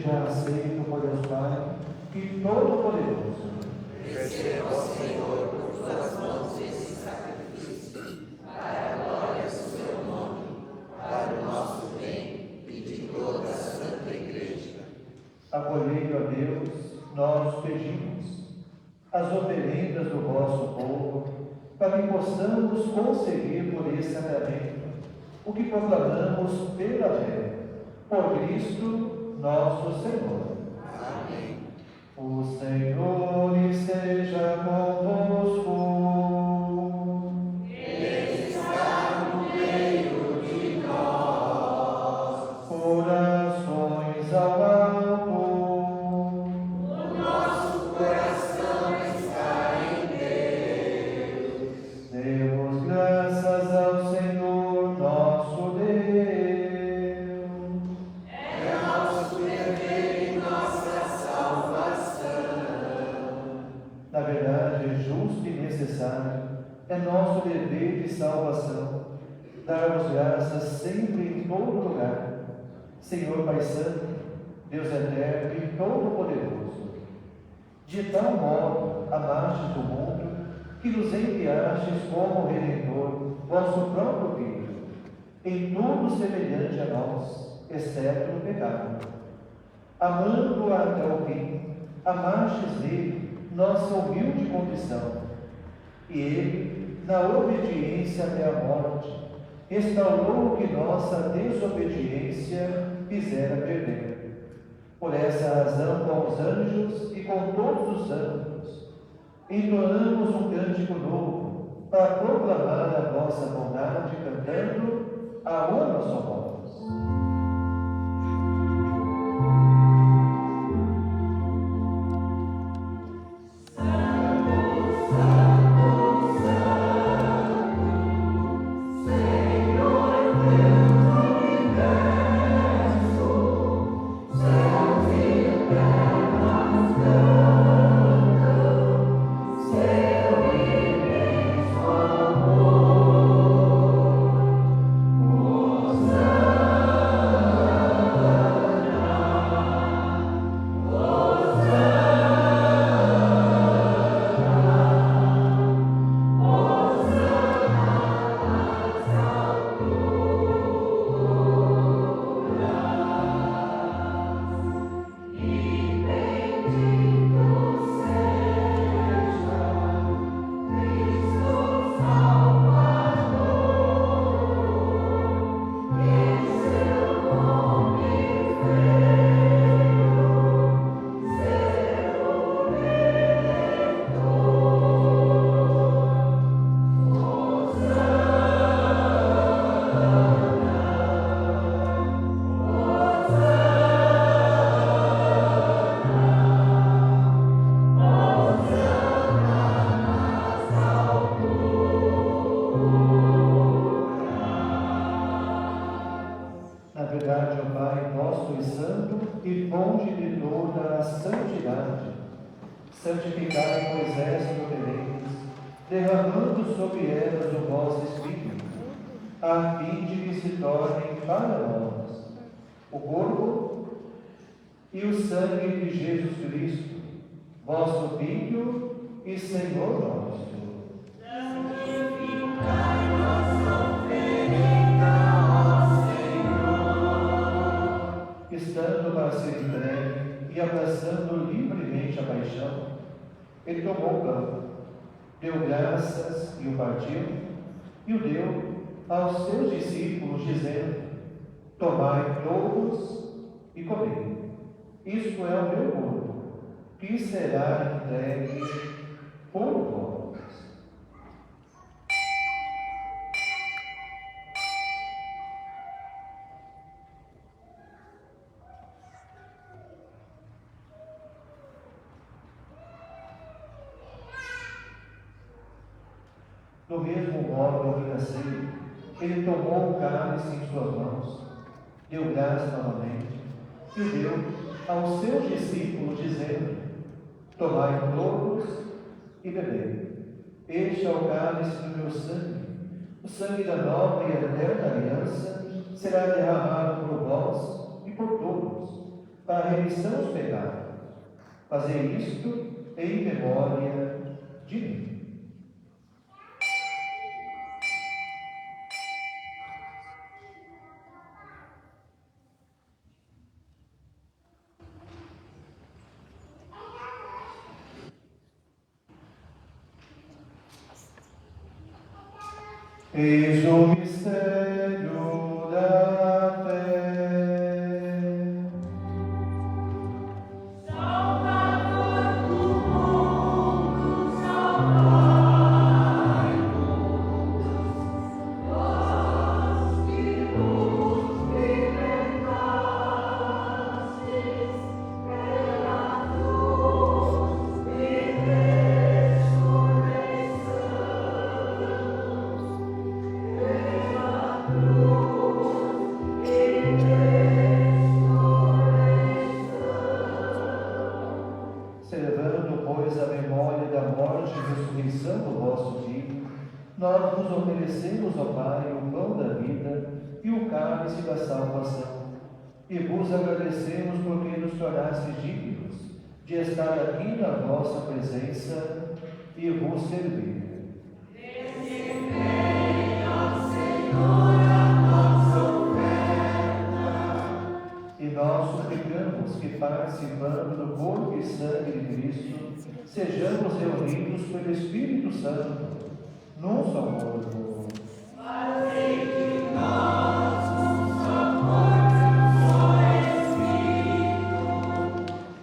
seja aceito por Deus Pai e Todo-Poderoso. Receba, Senhor, por tuas mãos esse sacrifício, para a glória do seu nome, para o nosso bem e de toda a Santa Igreja. Acolhei, ó Deus, nós pedimos as oferendas do vosso povo, para que possamos conseguir por esse sacramento o que proclamamos pela fé, por Cristo nosso Senhor. Amém. O Senhor esteja convosco. Ele está no meio de nós. Orações ao alto. O nosso coração está em Deus. Demos graças ao Senhor nosso Deus. É nosso dever e nossa salvação. Na verdade, é justo e necessário, é nosso dever de salvação, darmos graças sempre em todo lugar. Senhor Pai Santo, Deus eterno e todo-poderoso, de tal modo amastes o mundo, que nos enviastes como Redentor, vosso próprio Filho, em tudo semelhante a nós, exceto no pecado. Amando-o até o fim, amastes nele nossa humilde condição, e ele, na obediência até a morte, restaurou o que nossa desobediência fizera perder. Por essa razão, com os anjos e com todos os santos, entoamos um cântico novo para proclamar a vossa bondade, cantando a una só voz. Na verdade, ó Pai, nosso e santo e fonte de toda a santidade, santificai Moisés e Obedientes, derramando sobre elas o vosso Espírito, a fim de que se tornem para nós o corpo e o sangue de Jesus Cristo, vosso Filho e Senhor nosso. Estando para ser entregue e abraçando livremente a paixão, ele tomou o pão, deu graças e o partiu, e o deu aos seus discípulos, dizendo: tomai todos e comei. Isto é o meu corpo, que será entregue por vós. Do mesmo modo, ao fim da ceia, ele tomou o cálice em suas mãos, deu graças novamente, e o deu aos seus discípulos, dizendo: tomai todos e bebei. Este é o cálice do meu sangue, o sangue da nova e eterna aliança será derramado por vós e por todos, para a remissão dos pecados. Fazei isto em memória de mim. Eis o mistério da fé. Salvador do mundo, salvai-nos, vós que nos libertastes pela cruz e Celebrando, pois, a memória da morte e ressurreição do vosso Filho, nós vos oferecemos, ó Pai, o pão da vida e o cálice da salvação. E vos agradecemos porque nos tornastes dignos de estar aqui na vossa presença e vos servir. E nós suplicamos que, participando do corpo e sangue de Cristo, sejamos reunidos pelo Espírito Santo, num só corpo. fazei de nós um só corpo, um só Espírito.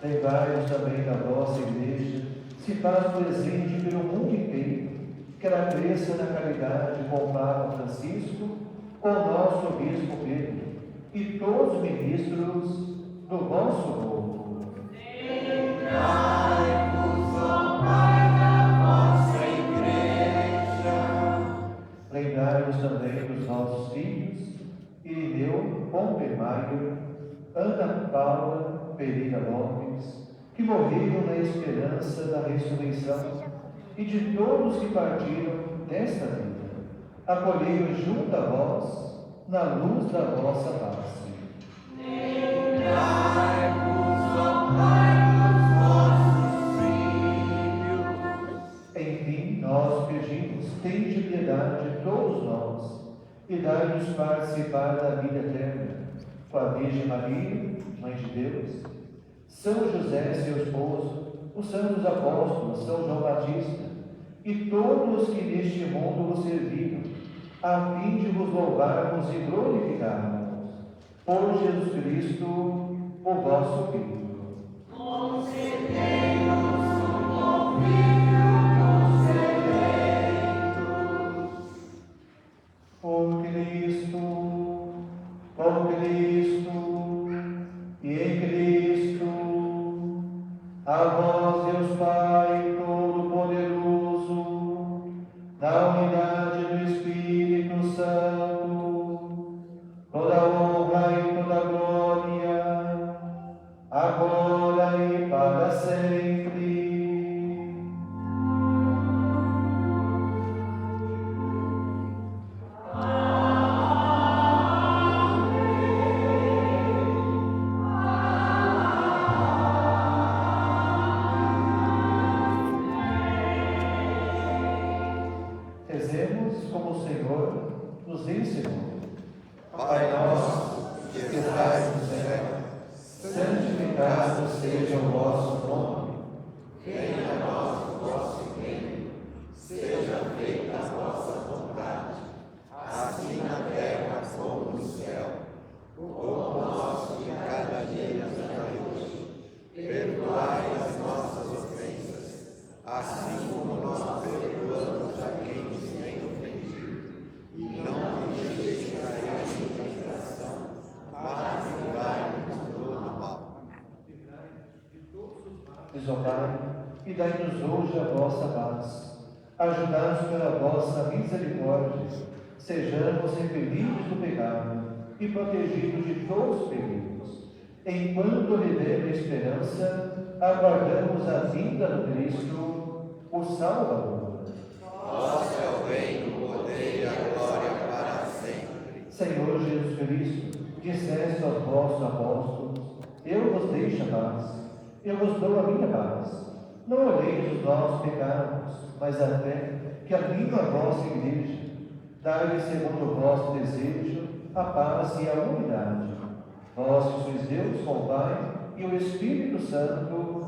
Lembrai-nos também da vossa Igreja, se faz presente pelo mundo inteiro, que ela cresça na caridade com o Papa Francisco, com o nosso Bispo Pedro, e todos os ministros do vosso povo. Lembrai-vos, ó Pai, da vossa Igreja. Lembrai-nos também dos nossos filhos, Irineu, Pompemário, Ana Paula Pereira Lopes, que morreram na esperança da ressurreição, e de todos que partiram desta vida. Acolhei-os junto a vós, na luz da vossa face. Lembrai-vos, ó Pai, dos vossos filhos. Enfim, nós pedimos, tende piedade de todos nós, e dai-nos participar da vida eterna, com a Virgem Maria, Mãe de Deus, São José, seu esposo, os santos apóstolos, São João Batista, e todos que neste mundo vos serviram, a fim de vos louvarmos e glorificarmos. Por Jesus Cristo, o vosso Filho. Concedei-nos o convívio dos eleitos. Por Cristo, e em Cristo, a vós, Deus Pai Todo-Poderoso, na unidade do Espírito Santo, toda honra e toda glória, agora e para sempre. Rezemos como o Senhor nos ensinou. Pai nosso, que estais no céu, Santificado seja o vosso nome. venha a nós o vosso reino, seja feita a vossa vontade, assim na terra como no céu. O pão nosso de cada dia nos dai hoje. Perdoai as nossas ofensas, assim como nós perdoamos a quem nos tem ofendido. E não nos deixeis cair em tentação, mas livrai-nos de todo mal. Diz, ó Pai, e dai-nos hoje a vossa paz. Ajudai-nos pela vossa misericórdia, sejamos repelidos do pecado e protegidos de todos os perigos. Enquanto vivemos a esperança, aguardamos a vinda do Cristo, o Salvador. Vosso é o reino, o poder e a glória para sempre. Senhor Jesus Cristo, disseste aos vossos apóstolos: Eu vos deixo a paz, eu vos dou a minha paz. Não olheis os nossos pecados, mas a fé que habita a vossa igreja. Dai-lhe segundo o vosso desejo a paz e a unidade. Vós que sois Deus com o Pai e o Espírito Santo.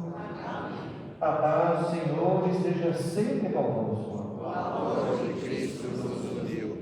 A paz do Senhor esteja sempre convosco. O amor de Cristo nos uniu.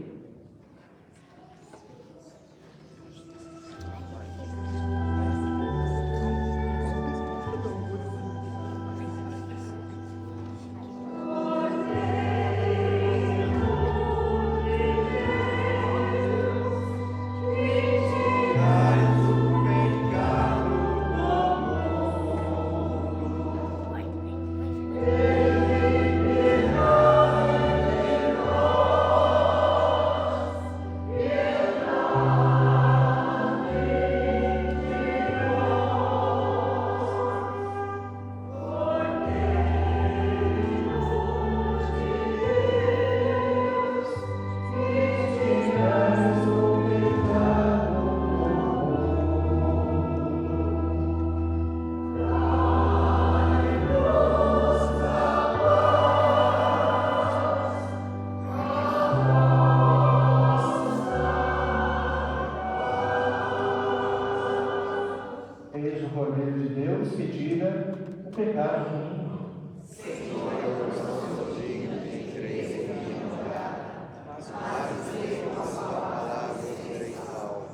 Eis o Cordeiro de Deus que tira o pecado do mundo. Senhor, eu não sou digno de crer em minha morada, mas dizer uma só palavra e serei salvo.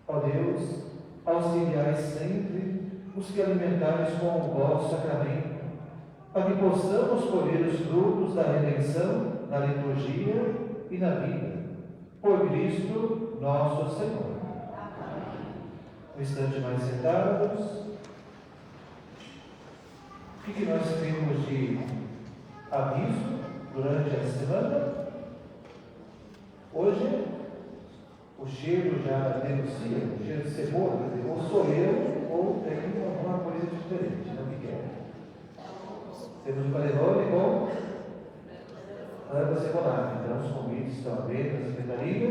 Ó Deus, auxiliai sempre os que alimentais com o vosso sacramento, para que possamos colher os frutos da redenção na liturgia e na vida. Por Cristo nosso Senhor. Um instante mais sentados. O que nós temos de aviso durante a semana? Hoje, o cheiro já denuncia, o cheiro de cebola, quer dizer, ou sou eu, ou tem alguma coisa diferente, não me quer. Temos o panelone com Ana Cebolada, então os convites estão à venda na secretaria.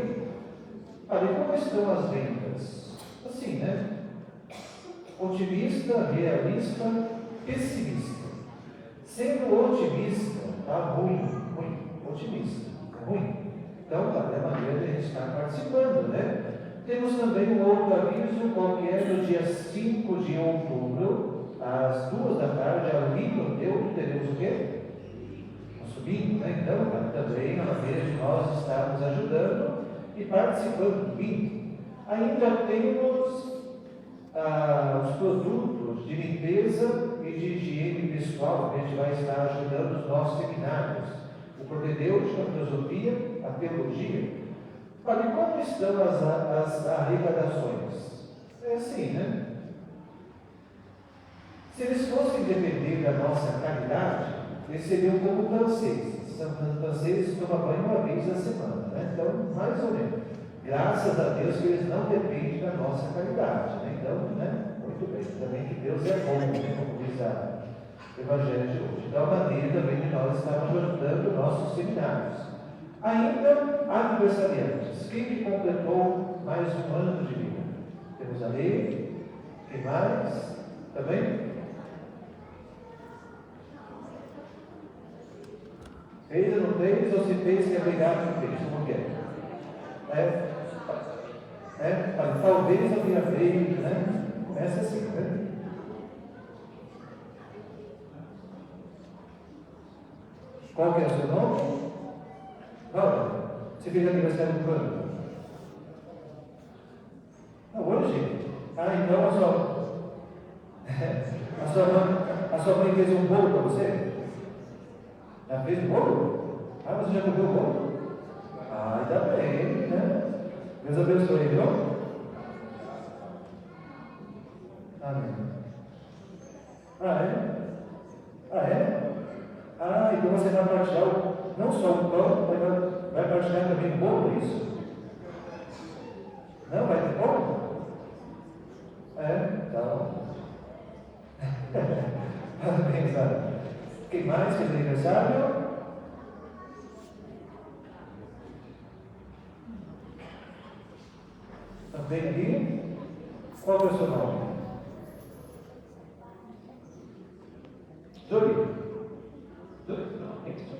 Ali, como estão as vendas? Assim, né? Otimista, realista, pessimista. Sendo otimista, tá ruim, otimista, ruim. Então, é a maneira de a gente estar participando, né? Temos também um outro aviso, qual que é no dia 5 de outubro, às 2 da tarde, ali no Deus, teremos o quê? Subindo, né? Então, também é uma maneira de nós estarmos ajudando e participando, vindo. Ainda temos os produtos de limpeza e de higiene pessoal, que a gente vai estar ajudando os nossos seminários. O propedêutico, a filosofia, a teologia. Olha, como estão as arrecadações? É assim, né? Se eles fossem depender da nossa caridade, eles seriam como franceses. Franceses tomam banho uma vez na semana, né? Então, mais ou menos. Graças a Deus que eles não dependem da nossa caridade, né? Então, né? Muito bem. Também que Deus é bom, né? Como diz o Evangelho de hoje. Então, a maneira também de nós estarmos ajudando nossos seminários. Ainda aniversariantes. Quem que completou mais um ano de vida? Temos a lei. Quem mais? Também? Fez ou não fez? Ou se fez, que é obrigado não fez? Como que é? Talvez eu tenha feito, né? Começa assim, né? Qual que é o seu nome? Cláudia, você fez aniversário quando? Não, hoje? Então a sua mãe fez um bolo para você? Já fez um bolo? Você já comeu o bolo? Ainda bem, né? Deus abençoe, viu? Amém. Então você vai partilhar não só o pão, mas vai partilhar também o bolo, é isso? Não, vai ter pão? Então. Parabéns, Sara. Quem mais fez aniversário? Também aqui. Qual é o seu nome? Jolie. Não, isso.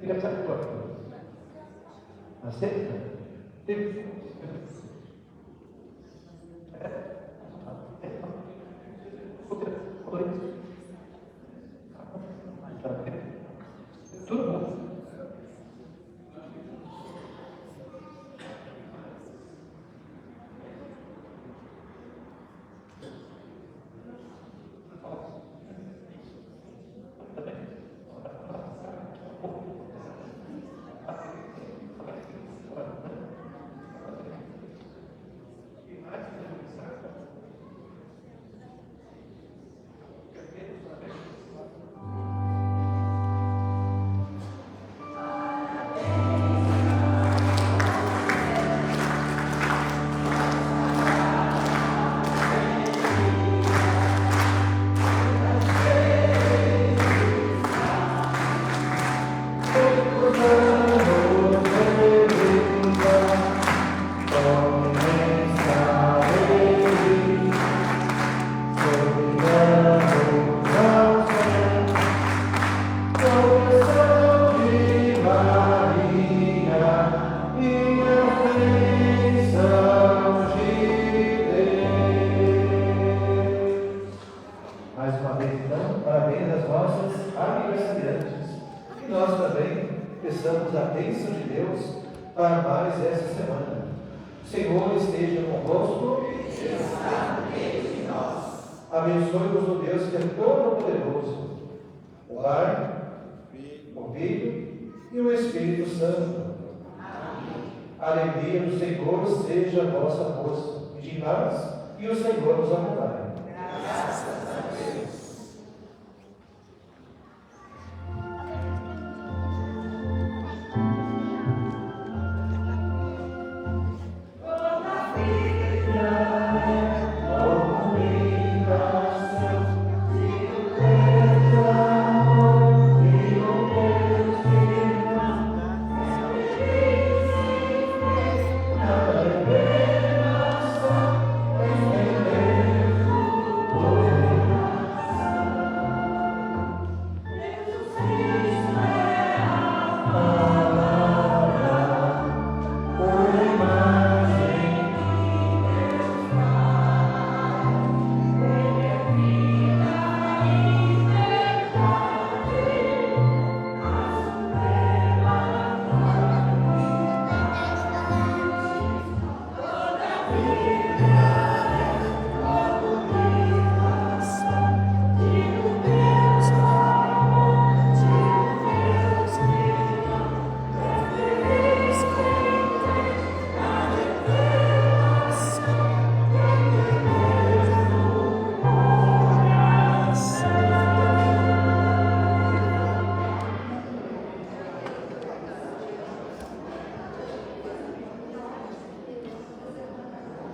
Fica pensando agora. Aceita? Tudo bom. peçamos a bênção de Deus para mais essa semana. O Senhor esteja convosco. Está no meio de nós. Abençoe-vos o Deus que é todo-poderoso, o Pai, o Filho e o Espírito Santo. Amém. A alegria do Senhor seja a vossa força. E de paz, e o Senhor nos acompanhe. Graças a Deus.